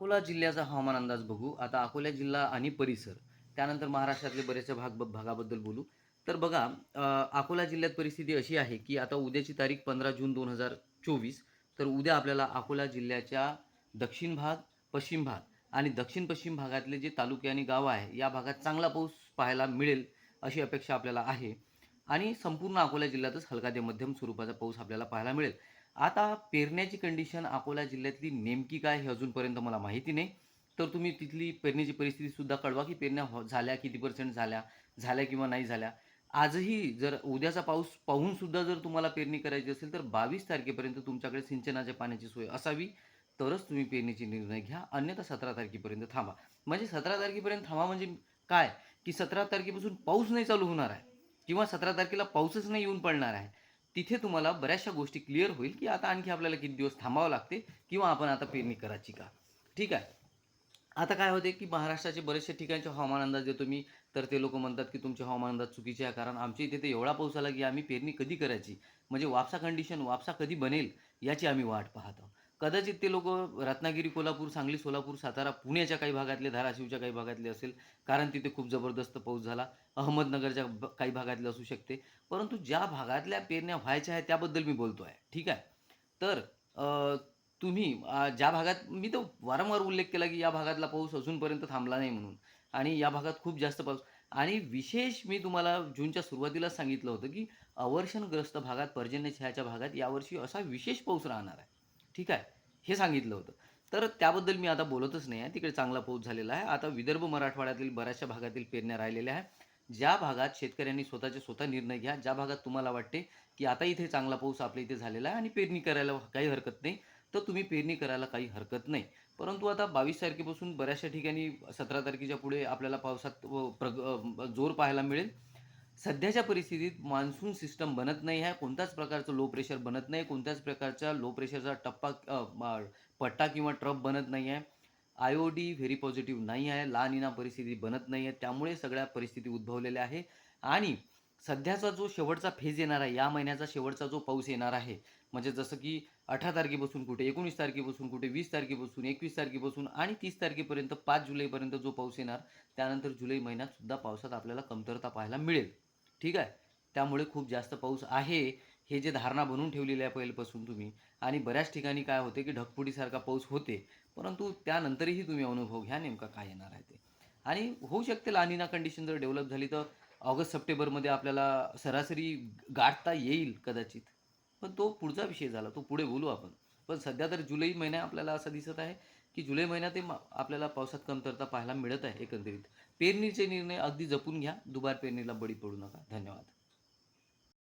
अकोला जिल्ह्याचा हवामान अंदाज बघू. आता अकोला जिल्हा आणि परिसर, त्यानंतर महाराष्ट्रातले बरेचसे भागाबद्दल बोलू. तर बघा, अकोला जिल्ह्यात परिस्थिती अशी आहे, की आता उद्याची तारीख 15 जून 2024. तर उद्या आपल्याला अकोला जिल्ह्याच्या दक्षिण भाग, पश्चिम भाग आणि दक्षिण-पश्चिम भागातले जे तालुके आणि गावं आहे, या भागात चांगला पाऊस पाहायला मिळेल, अशी अपेक्षा आपल्याला आहे. आणि संपूर्ण अकोला जिल्ह्यातच हलका ते मध्यम स्वरूपाचा पाऊस आपल्याला पाहायला मिळेल. आता पेरण्याची कंडिशन अकोला जिल्ह्यातली नेमकी काय हे अजूनपर्यंत मला माहिती नाही. तर तुम्ही तिथली पेरणीची परिस्थितीसुद्धा कळवा, की पेरण्या झाल्या, किती पर्सेंट झाल्या, झाल्या किंवा नाही झाल्या. आजही जर उद्याचा पाऊस पाहूनसुद्धा जर तुम्हाला पेरणी करायची असेल, तर 22 तारखेपर्यंत तुमच्याकडे सिंचनाच्या पाण्याची सोय असावी, तरच तुम्ही पेरणीचे निर्णय घ्या. अन्यथा 17 तारखेपर्यंत थांबा. म्हणजे 17 तारखेपर्यंत थांबा म्हणजे काय, की 17 तारखेपासून पाऊस नाही चालू होणार आहे किंवा 17 तारखेला पाऊसच नाही येऊन पडणार आहे. तिथे तुम्हाला बऱ्याचशा गोष्टी क्लिअर होईल, की आता आणखी आपल्याला किती दिवस थांबावं लागते किंवा आपण आता पेरणी करायची का. ठीक आहे. आता काय होते, की महाराष्ट्राचे बरेचसे ठिकाणचे हवामान अंदाज देतो मी. तर ते लोक म्हणतात, की तुमचे हवामान अंदाज चुकीचे आहे. कारण आमच्या इथे तर एवढा पाऊस आला, की आम्ही पेरणी कधी करायची, म्हणजे वापसा कधी बनेल याची आम्ही वाट पाहत आहोत. कदाचित ते लोक रत्नागिरी, कोल्हापूर, सांगली, सोलापूर, सातारा, पुण्याच्या काही भागातले, धाराशिवच्या काही भागातले असेल, कारण तिथे खूप जबरदस्त पाऊस झाला. अहमदनगरच्या काही भागातले असू शकते. परंतु ज्या भागातल्या पेरण्या व्हायच्या आहेत त्याबद्दल मी बोलतो आहे. ठीक आहे. तर तुम्ही ज्या भागात मी तर वारंवार उल्लेख केला, की या भागातला पाऊस अजूनपर्यंत थांबला नाही म्हणून आणि या भागात खूप जास्त पाऊस. आणि विशेष मी तुम्हाला जूनच्या सुरुवातीलाच सांगितलं होतं, की अवर्षणग्रस्त भागात, पर्जन्यछायाच्या भागात यावर्षी असा विशेष पाऊस राहणार आहे. ठीक आहे. हे सांगितलं होतं. तर त्याबद्दल मी आता बोलतच नाही आहे. तिकडे चांगला पाऊस झालेला आहे. आता विदर्भ, मराठवाड्यातील बऱ्याचशा भागातील पेरण्या राहिलेल्या आहेत. ज्या भागात शेतकऱ्यांनी स्वतःचे स्वतः निर्णय घ्या. ज्या भागात तुम्हाला वाटते, की आता इथे चांगला पाऊस आपल्या इथे झालेला आहे आणि पेरणी करायला काही हरकत नाही, तर तुम्ही पेरणी करायला काही हरकत नाही. परंतु आता 22 तारखेपासून बऱ्याचशा ठिकाणी 17 तारखेच्या पुढे आपल्याला पावसात जोर पाहायला मिळेल. सध्याच्या परिस्थितीत मान्सून सिस्टम बनत नाही आहे. कोणत्याच प्रकारचं लो प्रेशर बनत नाही. कोणत्याच प्रकारच्या लो प्रेशरचा पट्टा किंवा ट्रफ बनत नाही आहे. आय-ओ-डी व्हेरी पॉझिटिव्ह नाही आहे. ला निना परिस्थिती बनत नाही आहे. त्यामुळे सगळ्या परिस्थिती उद्भवलेल्या आहे आणि सध्याचा जो शेवटचा फेज येणार आहे, या महिन्याचा शेवटचा जो पाऊस येणार आहे, म्हणजे जसं की 18 तारखेपासून कुठे, 19 तारखेपासून कुठे, 20 तारखेपासून, 21 तारखेपासून आणि 30 तारखेपर्यंत, 5 जुलैपर्यंत जो पाऊस येणार, त्यानंतर जुलै महिन्यात सुद्धा पावसात आपल्याला कमतरता पाहायला मिळेल. ठीक आहे. त्यामुळे खूप जास्त पाऊस आहे, हे जे धारणा बनवून ठेवलेली आहे पहिल्यापासून तुम्ही. आणि बऱ्याच ठिकाणी काय होते, की ढगफुटीसारखा पाऊस होते. परंतु त्यानंतरही तुम्ही अनुभव घ्या नेमका काय येणार आहे ते. आणि होऊ शकते ला कंडिशन जर डेव्हलप झाली तर ऑगस्ट-सप्टेंबरमध्ये आपल्याला सरासरी गाठता येईल कदाचित. पण तो पुढचा विषय झाला. तो पुढे बोलू आपण. पण सध्या तर जुलै महिना आपल्याला असं दिसत आहे, की जुलै महिन्यात आपल्याला पावसात कमतरता पाहायला मिळत आहे एकंदरीत. पेरणीचे निर्णय अगदी जपून घ्या. दुबार पेरणीला बळी पडू नका. धन्यवाद.